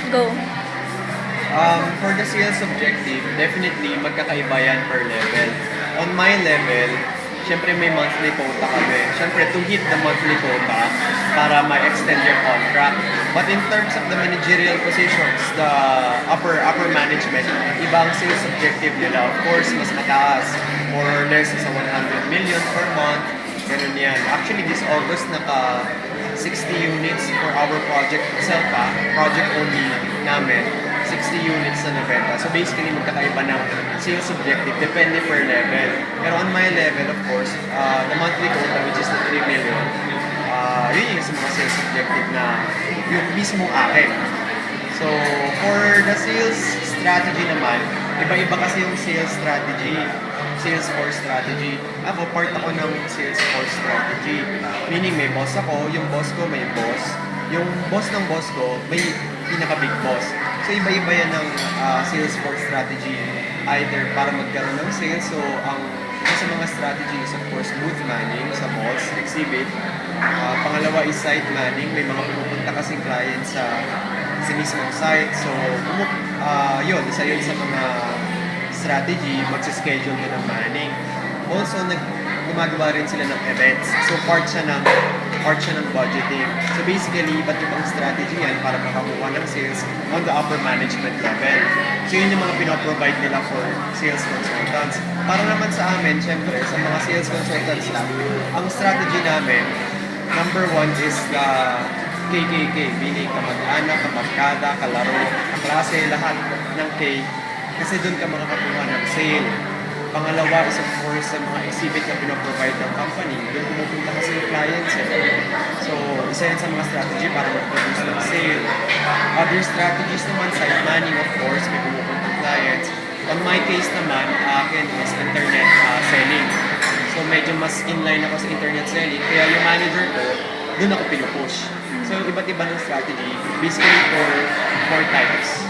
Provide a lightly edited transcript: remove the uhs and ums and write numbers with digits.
Go. For the sales objective, definitely magkakaiba yan per level. On my level, syempre may monthly quota kami. Syempre to hit the monthly quota para ma-extend your contract. But in terms of the managerial positions, the upper management, iba ang sales objective nila. Of course, mas mataas. More or less sa 100 million per month. Ganun yan. Actually, this August naka 60 units for our project itself, project only namin. 60 units na nabenta. So basically, magkakaiba ng sales objective. Depende per level. Pero on my level, of course, the monthly quota, which is the 3 million, yun yung sa mga sales objective na yung mismong akin. So, for the sales strategy naman, iba-iba kasi yung sales strategy, sales force strategy. Ako, part ako ng sales force strategy. Meaning, may boss ako, yung boss ko may boss. Yung boss ng boss ko, may pinaka-big boss. So, iba-iba yan ng sales force strategy. Either para magkaroon ng sales, so ang isa sa mga strategy is of course booth manning sa malls, exhibit. Pangalawa is site manning. May mga pumupunta kasing clients sa mismong site. So, yun, isa yun sa mga strategy, magsischedule din ng manning. Also, gumagawa rin sila ng events. So, part siya ng budgeting. So, basically, iba't ibang strategy yan para makakuha ng sales on the upper management level. So, yun yung mga pinoprovide nila for sales consultants. Para naman sa amin, syempre, sa mga sales consultants lang, ang strategy namin, number one is the KKK, meaning kamag-anak, kabarkada, kalaro, kaklase, lahat ng K. Kasi doon ka makakakuha ng sale. Pangalawa is of course sa mga exhibit na pinoprovide ng company. Doon pumupunta kasi yung clients. So, isa yan sa mga strategy para mag-produce ng sale. Other strategies naman, site manning of course, may pumupuntang clients. On my case naman, akin is internet selling. So, medyo mas inline ako sa internet selling. Kaya yung manager ko, doon ako pinupush. So, iba't iba ng strategy, basically for 4 types.